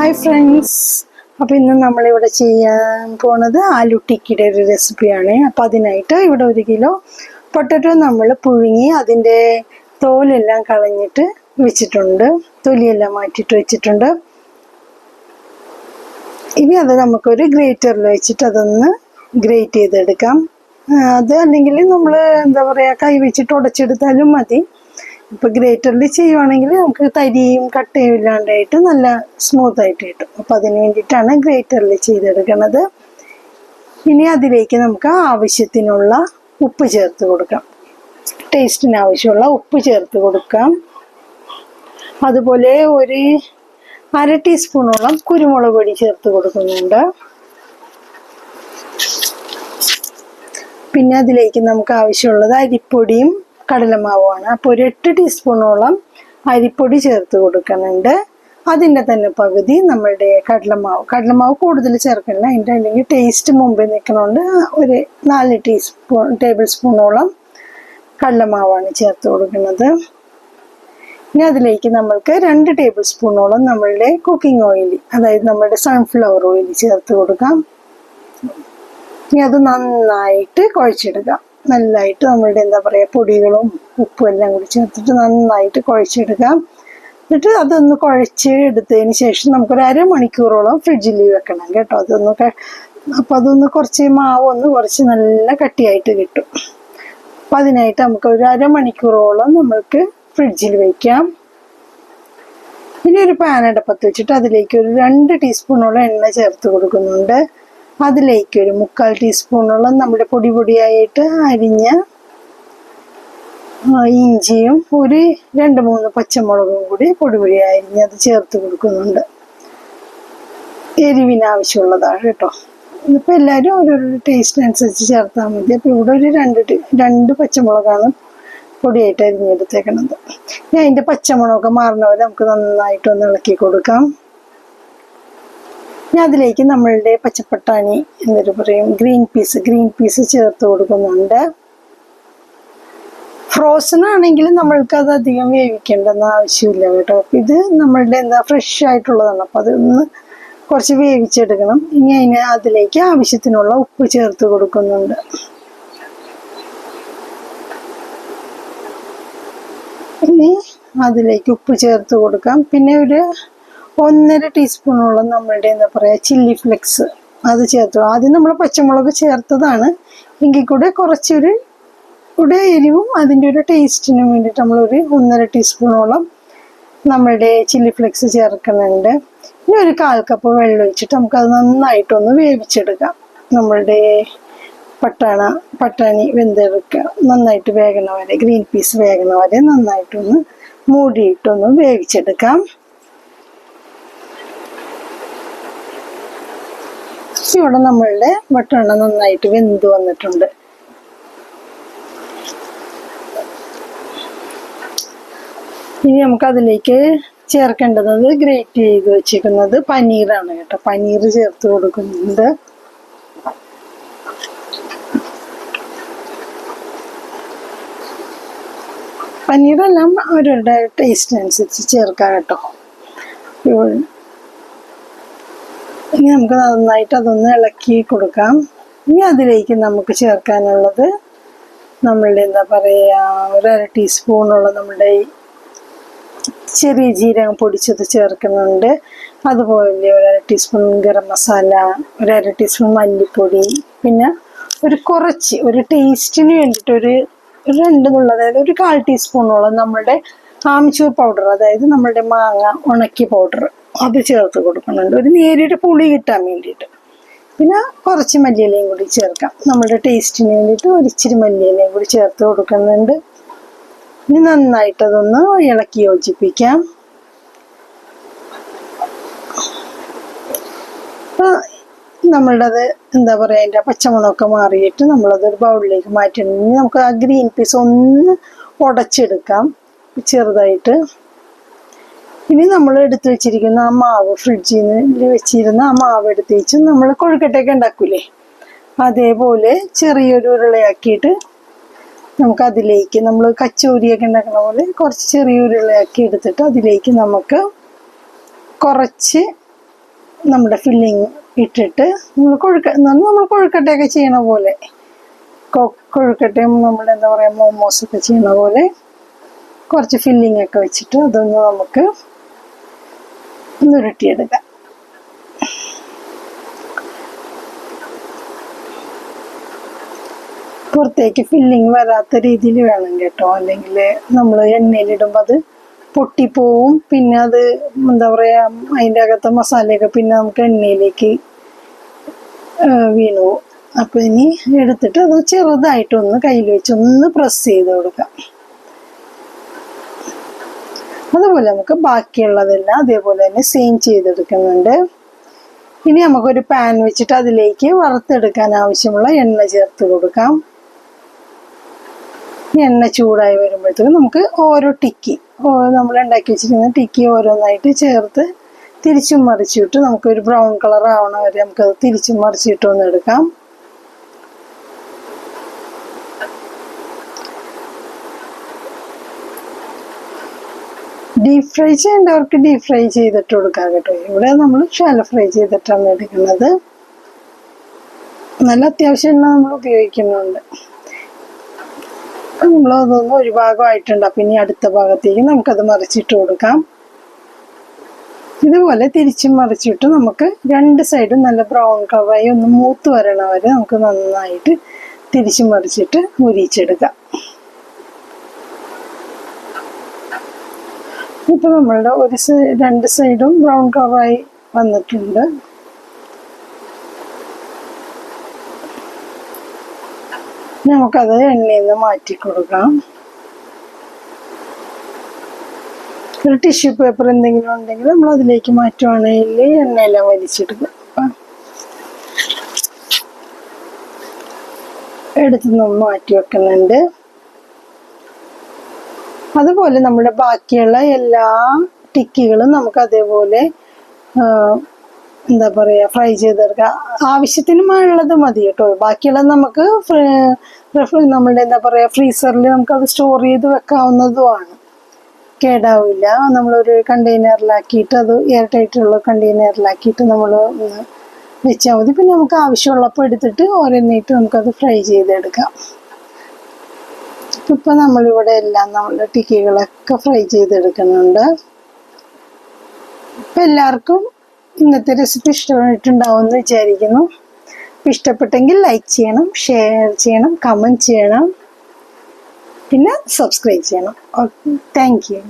Hi friends, അപ്പോൾ ഇന്ന് നമ്മളിവിടെ ചെയ്യാൻ പോണത് ആലു ടിക്കിയുടെ ഒരു റെസിപ്പിയാണ്. അപ്പോൾ അതിനായിട്ട് ഇവിടെ 1 കിലോ പൊട്ടറ്റോ നമ്മൾ പുഴുങ്ങി അതിൻ്റെ തോലെല്ലാം കളഞ്ഞിട്ട് വെച്ചിട്ടുണ്ട്, തൊലിയെല്ലാം മാറ്റിയിട്ട് വെച്ചിട്ടുണ്ട്. ഇനി അത് നമുക്കൊരു ഗ്രേറ്ററിൽ വെച്ചിട്ട് അതൊന്ന് ഗ്രേറ്റ് ചെയ്തെടുക്കാം. അത് അല്ലെങ്കിൽ നമ്മൾ എന്താ പറയുക, കൈ വെച്ചിട്ട് ഉടച്ചെടുത്താലും മതി. ഇപ്പോൾ ഗ്രേറ്ററിൽ ചെയ്യുവാണെങ്കിൽ നമുക്ക് തരിയും കട്ടയും ഇല്ലാണ്ടായിട്ട് നല്ല സ്മൂത്തായിട്ട് കിട്ടും. അപ്പോൾ അതിന് വേണ്ടിയിട്ടാണ് ഗ്രേറ്ററിൽ ചെയ്തെടുക്കുന്നത്. ഇനി അതിലേക്ക് നമുക്ക് ആവശ്യത്തിനുള്ള ഉപ്പ് ചേർത്ത് കൊടുക്കാം. ടേസ്റ്റിന് ആവശ്യമുള്ള ഉപ്പ് ചേർത്ത് കൊടുക്കാം. അതുപോലെ ഒരു 1/2 ടീസ്പൂണോളം കുരുമുളക് പൊടി ചേർത്ത് കൊടുക്കുന്നുണ്ട്. പിന്നെ അതിലേക്ക് നമുക്ക് ആവശ്യമുള്ളത് അരിപ്പൊടിയും കടലമാവുമാണ്. അപ്പോൾ ഒരു 8 ടീസ്പൂണോളം അരിപ്പൊടി ചേർത്ത് കൊടുക്കുന്നുണ്ട്. അതിൻ്റെ തന്നെ പകുതി നമ്മളുടെ കടലമാവ് കൂടുതൽ ചേർക്കണില്ല, അതിൻ്റെ അല്ലെങ്കിൽ ടേസ്റ്റ് മുമ്പേ നിൽക്കണോണ്ട് ഒരു 4 ടേബിൾ സ്പൂണോളം കടലമാവാണ് ചേർത്ത് കൊടുക്കുന്നത്. ഇനി അതിലേക്ക് നമ്മൾക്ക് 2 ടേബിൾ സ്പൂണോളം നമ്മളുടെ കുക്കിംഗ് ഓയിൽ, അതായത് നമ്മളുടെ സൺഫ്ലവർ ഓയിൽ ചേർത്ത് കൊടുക്കാം. ഇനി അത് നന്നായിട്ട് കുഴച്ചെടുക്കാം. നല്ലതായിട്ട് നമ്മളുടെ എന്താ പറയുക, പൊടികളും ഉപ്പും എല്ലാം കൂടി ചേർത്തിട്ട് നന്നായിട്ട് കുഴച്ചെടുക്കാം. എന്നിട്ട് അതൊന്ന് കുഴച്ച് എടുത്തതിന് ശേഷം നമുക്കൊരു 1/2 മണിക്കൂറോളം ഫ്രിഡ്ജിൽ വെക്കണം കേട്ടോ. അപ്പോൾ അതൊന്ന് കുറച്ച് മാവ് ഒന്ന് കുറച്ച് നല്ല കട്ടിയായിട്ട് കിട്ടും. അപ്പം അതിനായിട്ട് നമുക്ക് ഒരു 1/2 മണിക്കൂറോളം നമ്മൾക്ക് ഫ്രിഡ്ജിൽ വയ്ക്കാം. ഇനി ഒരു പാൻ അടുപ്പത്ത് വെച്ചിട്ട് അതിലേക്ക് ഒരു 2 ടീസ്പൂണോളം എണ്ണ ചേർത്ത് കൊടുക്കുന്നുണ്ട്. അതിലേക്ക് ഒരു 1/4 ടീസ്പൂണോളം നമ്മുടെ പൊടിയായിട്ട് അരിഞ്ഞ ഇഞ്ചിയും ഒരു 2-3 പച്ചമുളകും കൂടി പൊടിയായി അരിഞ്ഞ് അത് ചേർത്ത് കൊടുക്കുന്നുണ്ട്. എരിവിന് ആവശ്യമുള്ളതാണ് കേട്ടോ. ഇപ്പോൾ എല്ലാവരും ഓരോരോ ടേസ്റ്റിനനുസരിച്ച് ചേർത്താൽ മതി. അപ്പോൾ ഇവിടെ ഒരു 2 പച്ചമുളകാണ് പൊടിയായിട്ട് അരിഞ്ഞെടുത്തേക്കണത്. ഇനി അതിൻ്റെ പച്ചമുളകൊക്കെ മാറുന്നവരെ നമുക്ക് നന്നായിട്ടൊന്ന് ഇളക്കി കൊടുക്കാം. ഇനി അതിലേക്ക് നമ്മളുടെ പച്ചപ്പട്ടാണി എന്നൊരു പറയും ഗ്രീൻ പീസ് ചേർത്ത് കൊടുക്കുന്നുണ്ട്. ഫ്രോസൺ ആണെങ്കിൽ നമ്മൾക്ക് അത് അധികം വേവിക്കേണ്ടെന്ന് ആവശ്യമില്ല കേട്ടോ. അപ്പം ഇത് നമ്മളുടെ ഫ്രഷ് ആയിട്ടുള്ളതാണ്. അപ്പം അതൊന്ന് കുറച്ച് വേവിച്ചെടുക്കണം. ഇനി അതിലേക്ക് ആവശ്യത്തിനുള്ള ഉപ്പ് ചേർത്ത് കൊടുക്കുന്നുണ്ട്. ഇനി അതിലേക്ക് ഉപ്പ് ചേർത്ത് കൊടുക്കാം. പിന്നെ ഒരു 1.5 ടീസ്പൂണോളം നമ്മളുടെ എന്താ പറയുക ചില്ലി ഫ്ലെക്സ് അത് ചേർത്തു. ആദ്യം നമ്മൾ പച്ചമുളക് ചേർത്തതാണ്, എങ്കിൽ കൂടെ കുറച്ചൊരു എരിവും അതിൻ്റെ ഒരു ടേസ്റ്റിനും വേണ്ടിയിട്ട് നമ്മളൊരു 1.5 ടീസ്പൂണോളം നമ്മളുടെ ചില്ലി ഫ്ലെക്സ് ചേർക്കുന്നുണ്ട്. ഇനി ഒരു 1/4 കപ്പ് വെള്ളം ഒഴിച്ചിട്ട് നമുക്കത് നന്നായിട്ടൊന്ന് വേവിച്ചെടുക്കാം. നമ്മളുടെ പട്ടാണി വെന്തെടുക്കുക. നന്നായിട്ട് വേകണ വരെ, ഗ്രീൻ പീസ് വേകണ വരെ നന്നായിട്ടൊന്ന് മൂടിയിട്ടൊന്ന് വേവിച്ചെടുക്കാം. ഇവിടെ നമ്മളുടെ വട്ടണ നന്നായിട്ട് വെന്ത് വന്നിട്ടുണ്ട്. ഇനി നമുക്ക് അതിലേക്ക് ചേർക്കേണ്ടത് ഗ്രേറ്റ് ചെയ്ത് വെച്ചിരിക്കുന്നത് പനീറാണ് കേട്ടോ. പനീർ ചേർത്ത് കൊടുക്കുന്നുണ്ട്. പനീറെല്ലാം അവരുടെ ടേസ്റ്റിനനുസരിച്ച് ചേർക്കാം കേട്ടോ. ഇനി നമുക്ക് നന്നായിട്ട് അതൊന്ന് ഇളക്കി കൊടുക്കാം. ഇനി അതിലേക്ക് നമുക്ക് ചേർക്കാനുള്ളത് നമ്മളുടെ എന്താ പറയുക, ഒരു 1/2 ടീസ്പൂണുള്ള നമ്മുടെ ചെറിയ ജീരകം പൊടിച്ചത് ചേർക്കുന്നുണ്ട്. അതുപോലെ ഒരു 1/2 ടീസ്പൂൺ ഗരം മസാല, ഒരു 1/2 ടീസ്പൂൺ മല്ലിപ്പൊടി, പിന്നെ ഒരു ടേസ്റ്റിന് വേണ്ടിയിട്ട് ഒരു 2 അതായത് ഒരു 1/4 ടീസ്പൂണോളം നമ്മളുടെ ആംചൂർ പൗഡർ, അതായത് നമ്മളുടെ മാങ്ങ ഉണക്കി പൗഡർ അത് ചേർത്ത് കൊടുക്കുന്നുണ്ട്, ഒരു നേരിയൊരു പുളി കിട്ടാൻ വേണ്ടിയിട്ട്. പിന്നെ കുറച്ച് മല്ലിയിലയും കൂടി ചേർക്കാം. നമ്മുടെ ടേസ്റ്റിന് വേണ്ടിയിട്ട് ഒരിച്ചിരി മല്ലിയിലയും കൂടി ചേർത്ത് കൊടുക്കുന്നുണ്ട്. ഇനി നന്നായിട്ടതൊന്ന് ഇളക്കി യോജിപ്പിക്കാം. നമ്മളുടേത് എന്താ പറയുക, അതിൻ്റെ പച്ചമുളകൊക്കെ മാറിയിട്ട് നമ്മളതൊരു ബൗളിലേക്ക് മാറ്റണം. ഇനി നമുക്ക് ആ ഗ്രീൻ പീസ് ഒന്ന് ഉടച്ചെടുക്കാം ചെറുതായിട്ട്. ഇനി നമ്മൾ എടുത്തു വെച്ചിരിക്കുന്ന ആ മാവ്, ഫ്രിഡ്ജിൽ വെച്ചിരുന്ന ആ മാവ് എടുത്ത് വെച്ച് നമ്മൾ കൊഴുക്കട്ടയൊക്കെ ഉണ്ടാക്കൂലേ, അതേപോലെ ചെറിയൊരു ഉരുളയാക്കിയിട്ട് നമുക്കതിലേക്ക് നമ്മൾ കച്ചോരിയൊക്കെ ഉണ്ടാക്കുന്ന പോലെ കുറച്ച് ചെറിയ ഉരുളയാക്കി എടുത്തിട്ട് അതിലേക്ക് നമുക്ക് കുറച്ച് നമ്മുടെ ഫില്ലിങ് ഇട്ടിട്ട് നമ്മൾ കൊഴുക്കട്ടയൊക്കെ ചെയ്യണ പോലെ, കൊഴുക്കട്ടയും നമ്മൾ എന്താ പറയുക മോമോസൊക്കെ ചെയ്യണ പോലെ കുറച്ച് ഫില്ലിംഗ് ഒക്കെ വെച്ചിട്ട് അതൊന്ന് നമുക്ക് ഉരുട്ടിയെടുക്കാം. പുറത്തേക്ക് ഫില്ലിങ് വരാത്ത രീതിയിൽ വേണം കേട്ടോ, അല്ലെങ്കിൽ നമ്മൾ എണ്ണയിലിടുമ്പോൾ അത് പൊട്ടിപ്പോവും. പിന്നെ അത് എന്താ പറയുക, അതിൻ്റെ അകത്തെ മസാലയൊക്കെ പിന്നെ നമുക്ക് എണ്ണയിലേക്ക് വീണു പോകും. അപ്പോൾ ഇനി എടുത്തിട്ട് അത് ചെറുതായിട്ടൊന്ന് കയ്യിൽ വെച്ച് ഒന്ന് പ്രസ് ചെയ്ത് കൊടുക്കാം. അതുപോലെ നമുക്ക് ബാക്കിയുള്ളതെല്ലാം അതേപോലെ തന്നെ സെയിം ചെയ്തെടുക്കുന്നുണ്ട്. ഇനി നമുക്കൊരു പാൻ വെച്ചിട്ട് അതിലേക്ക് വറുത്തെടുക്കാൻ ആവശ്യമുള്ള എണ്ണ ചേർത്ത് കൊടുക്കാം. എണ്ണ ചൂടായി വരുമ്പോഴത്തേക്കും നമുക്ക് ഓരോ ടിക്കി നമ്മൾ ഉണ്ടാക്കി വെച്ചിരിക്കുന്ന ടിക്കി ഓരോന്നായിട്ട് ചേർത്ത് തിരിച്ചും മറിച്ചിട്ട് നമുക്കൊരു ബ്രൗൺ കളർ ആവണ വരെ നമുക്കത് തിരിച്ചും മറിച്ചിട്ട് ഒന്ന് എടുക്കാം. ഡീപ് ഫ്രൈ ചെയ്യേണ്ടവർക്ക് ഡീപ് ഫ്രൈ ചെയ്തിട്ട് കൊടുക്കാം കേട്ടോ. ഇവിടെ നമ്മൾ ഷാലോ ഫ്രൈ ചെയ്തിട്ടാണ് എടുക്കുന്നത്. നല്ല അത്യാവശ്യം എണ്ണ നമ്മൾ ഉപയോഗിക്കുന്നുണ്ട്. നമ്മളതൊന്നും ഒരു ഭാഗമായിട്ടുണ്ട്, അപ്പം ഇനി അടുത്ത ഭാഗത്തേക്ക് നമുക്കത് മറിച്ചിട്ട് കൊടുക്കാം. ഇതുപോലെ തിരിച്ചും മറിച്ചിട്ട് നമുക്ക് രണ്ട് സൈഡും നല്ല ബ്രൗൺ കളറായി ഒന്ന് മൂത്ത് വരണ വരെ നമുക്ക് നന്നായിട്ട് തിരിച്ചും മറിച്ചിട്ട് മുരിച്ചെടുക്കാം. ഇപ്പം നമ്മളുടെ രണ്ട് സൈഡും ബ്രൗൺ കളറായി വന്നിട്ടുണ്ട്. നമുക്കത് എണ്ണയിൽ നിന്ന് മാറ്റി കൊടുക്കാം. ഒരു ടിഷ്യൂ പേപ്പർ എന്തെങ്കിലും ഉണ്ടെങ്കിൽ നമ്മൾ അതിലേക്ക് മാറ്റുവാണെങ്കിൽ എണ്ണയെല്ലാം വലിച്ചെടുക്കും. എടുത്ത് നമ്മൾ മാറ്റി വെക്കുന്നുണ്ട്. അതുപോലെ നമ്മുടെ ബാക്കിയുള്ള എല്ലാ ടിക്കികളും നമുക്ക് അതേപോലെ എന്താ പറയുക ഫ്രൈ ചെയ്തെടുക്കുക. ആവശ്യത്തിന് ഉള്ളത് മതി കേട്ടോ. ബാക്കിയുള്ളത് നമുക്ക് നമ്മളുടെ എന്താ പറയുക ഫ്രീസറിൽ നമുക്കത് സ്റ്റോർ ചെയ്ത് വെക്കാവുന്നതുമാണ്, കേടാവില്ല. നമ്മളൊരു കണ്ടെയ്നറിലാക്കിയിട്ട് അത് എയർ ടൈറ്റുള്ള കണ്ടെയ്നറിലാക്കിയിട്ട് നമ്മൾ വെച്ചാൽ മതി. പിന്നെ നമുക്ക് ആവശ്യമുള്ളപ്പോൾ എടുത്തിട്ട് ഓരോന്നായിട്ട് നമുക്കത് ഫ്രൈ ചെയ്തെടുക്കാം. ഇപ്പം നമ്മളിവിടെ എല്ലാം നമ്മളുടെ ടിക്കികളൊക്കെ ഫ്രൈ ചെയ്തെടുക്കുന്നുണ്ട്. ഇപ്പം എല്ലാവർക്കും ഇന്നത്തെ റെസിപ്പി ഇഷ്ടമായിട്ടുണ്ടാവുമെന്ന് വിചാരിക്കുന്നു. ഇഷ്ടപ്പെട്ടെങ്കിൽ ലൈക്ക് ചെയ്യണം, ഷെയർ ചെയ്യണം, കമൻറ്റ് ചെയ്യണം, പിന്നെ സബ്സ്ക്രൈബ് ചെയ്യണം. Okay, thank you.